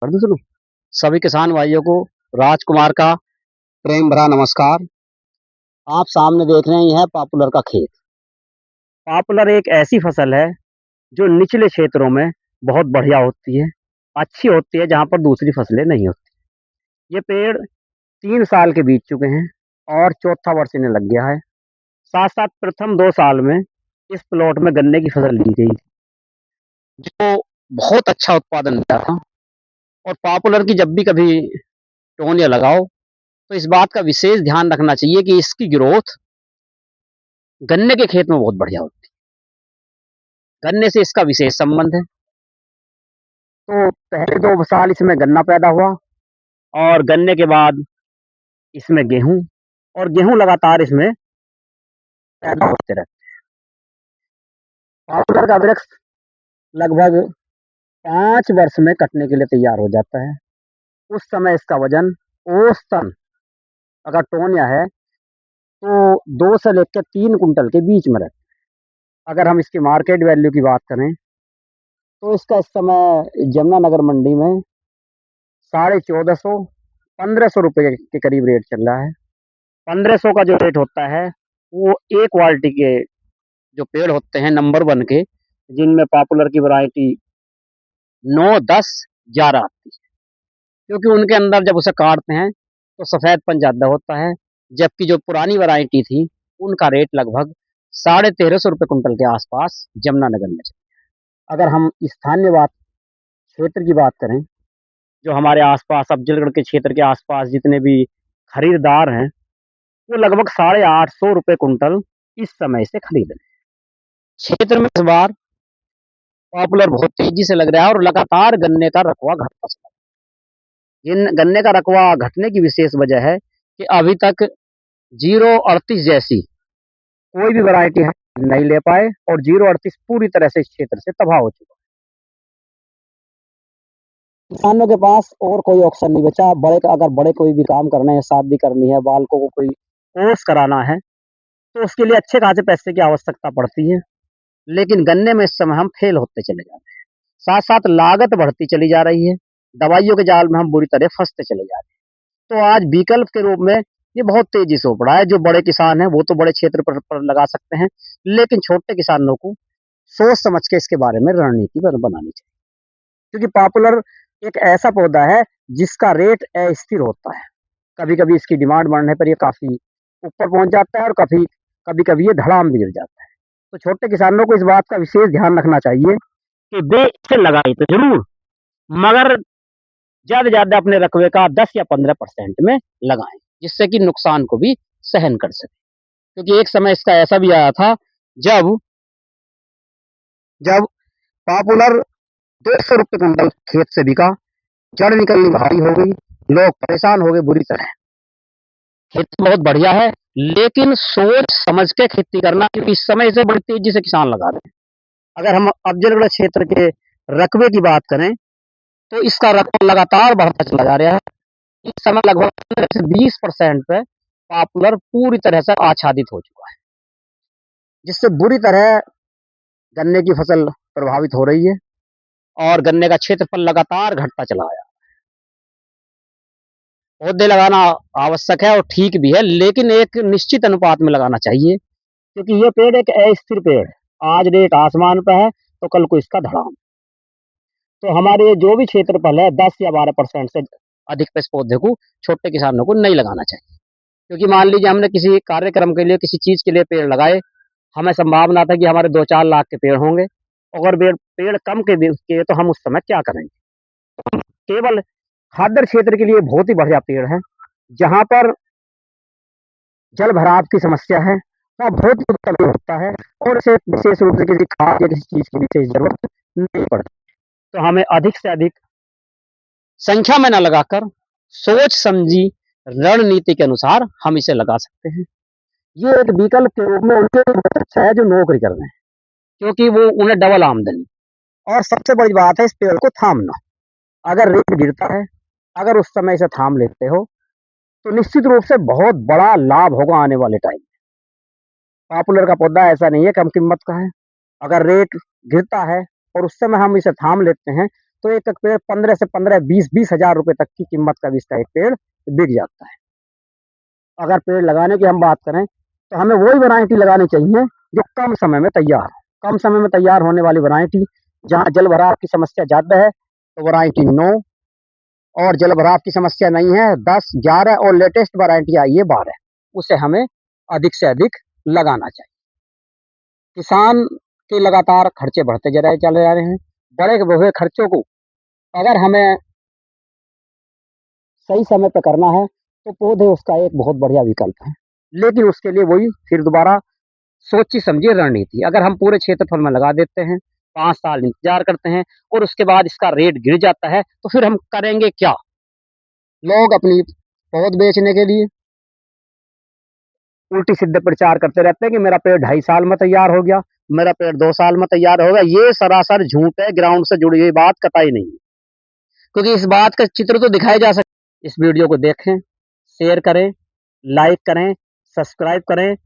कर दूं शुरू? सभी किसान भाइयों को राजकुमार का प्रेम भरा नमस्कार। आप सामने देख रहे हैं यह है पॉपुलर का खेत। पॉपुलर एक ऐसी फसल है जो निचले क्षेत्रों में बहुत बढ़िया होती है, अच्छी होती है जहाँ पर दूसरी फसलें नहीं होती। ये पेड़ 3 साल के बीत चुके हैं और चौथा वर्ष इन्हें लग गया है। साथ-साथ प्रथम 2 साल में इस प्लॉट में गन्ने की फसल ली गई, जो बहुत अच्छा उत्पादन दिया था। और पॉपुलर की जब भी कभी टोनिया लगाओ तो इस बात का विशेष ध्यान रखना चाहिए कि इसकी ग्रोथ गन्ने के खेत में बहुत बढ़िया होती है। गन्ने से इसका विशेष संबंध है। तो पहले 2 साल इसमें गन्ना पैदा हुआ और गन्ने के बाद इसमें गेहूँ और गेहूँ लगातार इसमें पैदा होते रहते हैं। पॉपुलर का वृक्ष लगभग 5 वर्ष में कटने के लिए तैयार हो जाता है। उस समय इसका वज़न औसतन अगर टोनिया है तो 2 से लेकर 3 कुंटल के बीच में रहता है। अगर हम इसकी मार्केट वैल्यू की बात करें तो इसका इस समय जमुनानगर मंडी में 1450 ₹1500 के करीब रेट चल रहा है। 1500 का जो रेट होता है वो एक क्वालिटी के जो पेड़ होते हैं नंबर 1 के, जिनमें पॉपुलर की वैरायटी 9, 10, 11 आती है। क्योंकि उनके अंदर जब उसे काटते हैं तो सफ़ेदपन ज़्यादा होता है, जबकि जो पुरानी वैरायटी थी उनका रेट लगभग ₹1350 कुंटल के आसपास जमुनानगर में चल। अगर हम स्थानीय क्षेत्र की बात करें, जो हमारे आसपास अफजलगढ़ के क्षेत्र के आसपास जितने भी खरीदार हैं, वो लगभग ₹850 कुंटल इस समय से खरीद रहे हैं। क्षेत्र में इस बार पॉपुलर बहुत तेजी से लग रहा है और लगातार गन्ने का रकबा घटता चला है। इन गन्ने का रकबा घटने की विशेष वजह है कि अभी तक 038 जैसी कोई भी वैरायटी हम नहीं ले पाए और 038 पूरी तरह से इस क्षेत्र से तबाह हो चुका है। किसानों के पास और कोई ऑप्शन नहीं बचा। अगर बड़े कोई भी काम करने हैं, शादी करनी है, बालकों को कोई कोर्स कराना है, तो उसके लिए अच्छे खासे पैसे की आवश्यकता पड़ती है। लेकिन गन्ने में इस समय हम फेल होते चले जा रहे हैं। साथ-साथ लागत बढ़ती चली जा रही है। दवाइयों के जाल में हम बुरी तरह फँसते चले जा रहे हैं। तो आज विकल्प के रूप में ये बहुत तेज़ी से उभरा है। जो बड़े किसान हैं, वो तो बड़े क्षेत्र पर लगा सकते हैं, लेकिन छोटे किसानों को सोच समझ के इसके बारे में रणनीति बनानी चाहिए। क्योंकि पॉपुलर एक ऐसा पौधा है जिसका रेट अस्थिर होता है। कभी-कभी इसकी डिमांड बढ़ने पर ये काफ़ी ऊपर पहुँच जाता है और कभी-कभी ये धड़ाम भी गिर जाता है। तो छोटे किसानों को इस बात का विशेष ध्यान रखना चाहिए कि वे इसे लगाएँ तो ज़रूर, मगर ज़्यादा से ज़्यादा अपने रकबे का 10 या 15% में लगाएँ, जिससे कि नुकसान को भी सहन कर सकें। क्योंकि एक समय इसका ऐसा भी आया था जब जब पॉपुलर ₹200 कुंटल खेत से बिका, जड़ निकलनी भारी हो गई, लोग परेशान हो गए बुरी तरह। खेती बहुत बढ़िया है, लेकिन सोच समझ के खेती करना, क्योंकि इस समय इसे बड़ी तेज़ी से किसान लगा रहे हैं। अगर हम अफजलगढ़ क्षेत्र के रकबे की बात करें, तो इसका रकबा लगातार बढ़ता चला जा रहा है। इस समय लगभग 15 से 20% पे पॉपुलर पूरी तरह से आच्छादित हो चुका है, जिससे बुरी तरह गन्ने की फसल प्रभावित हो रही है और गन्ने का क्षेत्रफल लगातार घटता चला आया। पौधे लगाना आवश्यक है और ठीक भी है, लेकिन एक निश्चित अनुपात में लगाना चाहिए, क्योंकि ये पेड़ एक अस्थिर पेड़ है। आज रेट आसमान पे है, तो कल को इसका धड़ाम। तो हमारे जो भी क्षेत्रफल है 10 या 12% से अधिक पे इस पौधे को छोटे किसानों को नहीं लगाना चाहिए। क्योंकि मान लीजिए हमने किसी कार्यक्रम के लिए, किसी चीज़ के लिए पेड़ लगाए, हमें संभावना था कि हमारे 2-4 लाख के पेड़ होंगे। अगर पेड़ कम के तो हम उस समय क्या करेंगे? केवल खाद्य क्षेत्र के लिए बहुत ही बढ़िया पेड़ है। जहाँ पर जल भराव की समस्या है, वहाँ बहुत ही उत्तम होता है और इसे विशेष रूप से किसी खाद या किसी चीज़ की विशेष ज़रूरत नहीं पड़ती। तो हमें अधिक से अधिक संख्या में ना लगाकर सोच समझी रणनीति के अनुसार हम इसे लगा सकते हैं। ये एक विकल्प के रूप में उनके लिए बहुत अच्छा है जो नौकरी कर रहे हैं, क्योंकि वो उन्हें डबल आमदनी। और सबसे बड़ी बात है इस पेड़ को थामना। अगर रेट गिरता है, अगर उस समय इसे थाम लेते हो, तो निश्चित रूप से बहुत बड़ा लाभ होगा आने वाले टाइम। पॉपुलर का पौधा ऐसा नहीं है कम कीमत का है। अगर रेट गिरता है और उस समय हम इसे थाम लेते हैं, तो एक-एक पेड़ 15 से 15, 20-20 हज़ार रुपए तक की कीमत का भी इसका एक पेड़ बिक जाता है। अगर पेड़ लगाने की हम बात करें, तो हमें वही वैरायटी लगानी चाहिए जो कम समय में तैयार हो। कम समय में तैयार होने वाली वैरायटी, जहाँ जल-भराव की समस्या ज़्यादा है, तो वैरायटी 9, और जल-भराव की समस्या नहीं है 10, 11, और लेटेस्ट वैरायटी आई है 12। उसे हमें अधिक से अधिक लगाना चाहिए। किसान के लगातार खर्चे बढ़ते चले जा रहे हैं। बढ़े हुए खर्चों को अगर हमें सही समय पे करना है, तो पौधे उसका एक बहुत बढ़िया विकल्प है। लेकिन उसके लिए वही फिर दोबारा सोची-समझी रणनीति, अगर हम पूरे क्षेत्रफल में लगा देते हैं, 5 साल इंतज़ार करते हैं और उसके बाद इसका रेट गिर जाता है, तो फिर हम करेंगे क्या? लोग अपनी पौध बेचने के लिए उल्टी-सीधे प्रचार करते रहते हैं कि मेरा पेड़ 2.5 साल में तैयार हो गया, मेरा पेड़ 2 साल में तैयार हो गया। ये सरासर झूठ है, ग्राउंड से जुड़ी हुई बात कतई नहीं है। क्योंकि इस बात का चित्र तो दिखाया जा सक इस वीडियो को देखें, शेयर करें, लाइक करें, सब्सक्राइब करें।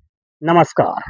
नमस्कार।